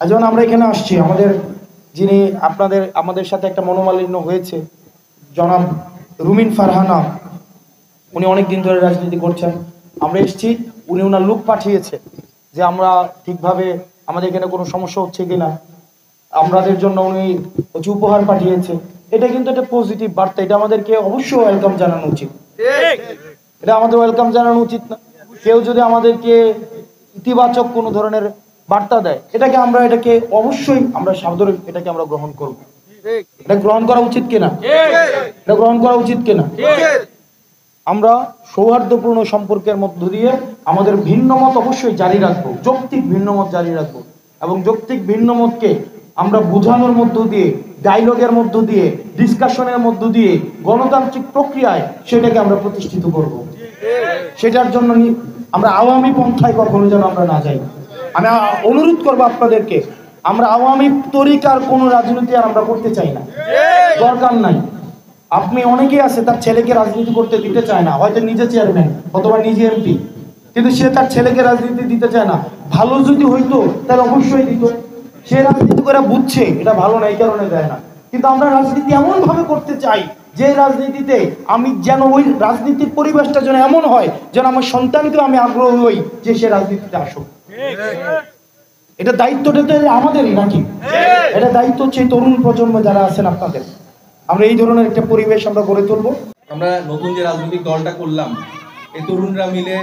যেমন আমরা এখানে আসছি, আমাদের যিনি আমাদের সাথে একটা মনোমালিন্য হয়েছে, জনাব রুমিন ফারহানা, উনি অনেক দিন ধরে রাজনীতি করছেন। আমরা এসেছি, উনি ওনার লোক পাঠিয়েছে যে আমরা ঠিকভাবে আমাদের এখানে কোনো সমস্যা হচ্ছে কিনা, আমাদের জন্য উনি হচ্ছে উপহার পাঠিয়েছে। এটা কিন্তু একটা পজিটিভ বার্তা, এটা আমাদেরকে অবশ্যই ওয়েলকাম জানানো উচিত। এটা আমাদের ওয়েলকাম জানানো উচিত না? কেউ যদি আমাদেরকে ইতিবাচক কোনো ধরনের বার্তা দেয়, এটাকে অবশ্যই আমরা সাদরে এটাকে আমরা গ্রহণ করব। এটা গ্রহণ করা উচিত কিনা? এটা গ্রহণ করা উচিত কিনা? আমরা সৌহার্দ্যপূর্ণ সম্পর্কের মধ্য দিয়ে আমাদের ভিন্ন মত অবশ্যই জারি রাখবো, যৌক্তিক ভিন্ন মত জারি রাখবো, এবং যৌক্তিক ভিন্ন মতকে আমরা বোঝানোর মধ্য দিয়ে, ডায়লগের মধ্য দিয়ে, ডিসকাশনের মধ্য দিয়ে, গণতান্ত্রিক প্রক্রিয়ায় সেটাকে আমরা প্রতিষ্ঠিত করব। সেটার জন্য আমরা আওয়ামী পন্থায় কখনো যেন আমরা না যাই। আমি অনুরোধ করবো আপনাদেরকে, আমরা আওয়ামী তরিকার কোনো রাজনীতি আর আমরা করতে চাই না, দরকার নাই। আপনি অনেকেই আছে তার ছেলেকে রাজনীতি করতে দিতে চায় না, হয়তো নিজে চেয়ারম্যান অথবা নিজে এমপি, কিন্তু সে তার ছেলেকে রাজনীতি দিতে চায় না। ভালো যদি হইতো তাহলে অবশ্যই দিত। সে রাজনীতি করে বুঝছে এটা ভালো না, এই কারণে দেয় না। কিন্তু আমরা রাজনীতি এমন ভাবে করতে চাই যে রাজনীতিতে আমি যেন ওই রাজনীতির পরিবেশটা যেন এমন হয় যেন আমার সন্তানকে আমি আগ্রহী হই যে সে রাজনীতিতে আসুক। এটা দায়িত্বটা তো আমাদেরই নাকি? এটা দায়িত্ব হচ্ছে তরুণ প্রজন্ম যারা আছেন আপনাদের। আমরা এই ধরনের একটা পরিবেশ আমরা গড়ে তুলবো। আমরা নতুন যে রাজনৈতিক দলটা করলাম, এই তরুণরা মিলে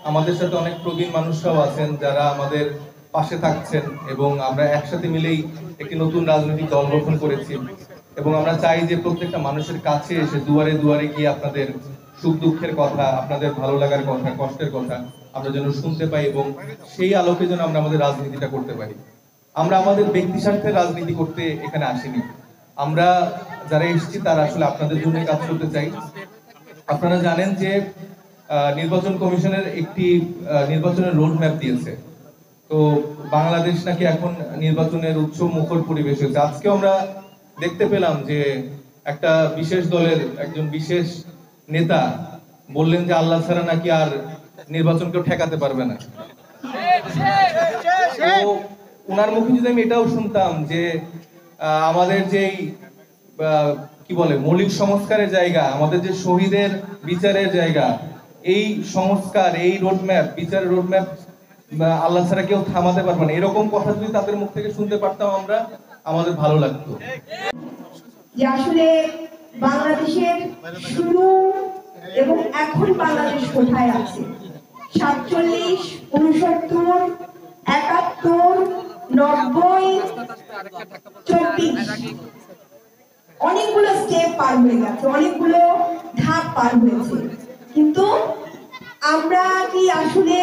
আমাদের সাথে অনেক প্রবীণ মানুষরাও আছেন যারা আমাদের পাশে থাকছেন, এবং আমরা একসাথে মিলেই একটি নতুন রাজনৈতিক দল গঠন করেছি। এবং আমরা চাই যে প্রত্যেকটা মানুষের কাছে এসে দুয়ারে দুয়ারে গিয়ে আপনাদের সুখ দুঃখের কথা, আপনাদের ভালো লাগার কথা, কষ্টের কথা আমরা যেন শুনতে পাই, এবং সেই আলোকে যেন আমরা আমাদের রাজনীতিটা করতে পারি। আমরা আমাদের ব্যক্তি স্বার্থের রাজনীতি করতে এখানে আসিনি। আমরা যারা এসেছি তারা আসলে আপনাদের জন্য কাজ করতে চাই। আপনারা জানেন যে নির্বাচন কমিশনের একটি নির্বাচনের রোড ম্যাপ দিয়েছে। তো বাংলাদেশ নাকি এখন নির্বাচনের উৎসব মুখর পরিবেশ হয়েছে। আজকে আমরা দেখতে পেলাম যে একটা বিশেষ দলের একজন বিশেষ নেতা বললেন যে আল্লাহ ছাড়া নাকি আর নির্বাচন কেউ ঠেকাতে পারবে না। তো ওনার মুখে যদি আমি এটাও শুনতাম যে আমাদের যেই কি বলে মৌলিক সংস্কারের জায়গা, আমাদের যে শহীদের বিচারের জায়গা, এই সংস্কার, এই রোডম্যাপ, বিচারের রোডম্যাপ আল্লাহ ছাড়া কেউ থামাতে পারবে না, এরকম কথা যদি তাদের মুখ থেকে শুনতে পারতাম আমরা, আমাদের ভালো লাগতো। যে আসলে বাংলাদেশের শুরু এবং এখন বাংলাদেশ কোথায় আছে, 47, 69, 71, 90, 24, অনেকগুলো স্টেপ পার হয়ে গেছে, অনেকগুলো ধাপ পার হয়েছে। কিন্তু আমরা কি আসলে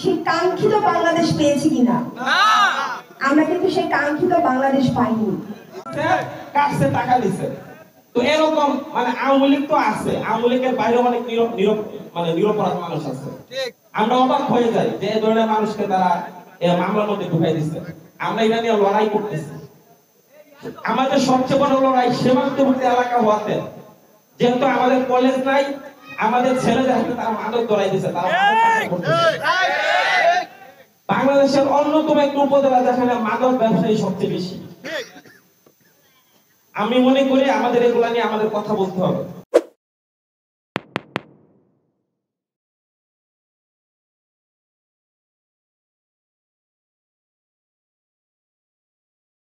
সেই কাঙ্ক্ষিত বাংলাদেশ পেয়েছি কিনা? আমরা কিন্তু সেই কাঙ্ক্ষিত বাংলাদেশ পাইনি। কাছে টাকা দিচ্ছে। তো এরকম মানে আওয়ামী লীগ তো আছে, আওয়ামী লীগের বাইরে অনেক নিরপরাধ মানুষ আছে। আমরা অবাক হয়ে যাই যে এই ধরনের মানুষকে তারা মামলার মধ্যে ঢুকাই দিচ্ছে। আমরা এটা নিয়ে লড়াই করতেছি। আমাদের সবচেয়ে বড় লড়াই সীমান্তবর্তী এলাকা হওয়াতে, যেহেতু আমাদের কলেজ নাই, আমাদের ছেলেদের হাতে তারা মাদক ধরাই দিচ্ছে, তারা বাংলাদেশের অন্যতম একটি উপজেলা যেখানে মাদক ব্যবসায়ী সবচেয়ে বেশি। আমি মনে করি আমাদের এগুলা নিয়ে আমাদের কথা বলতে হবে।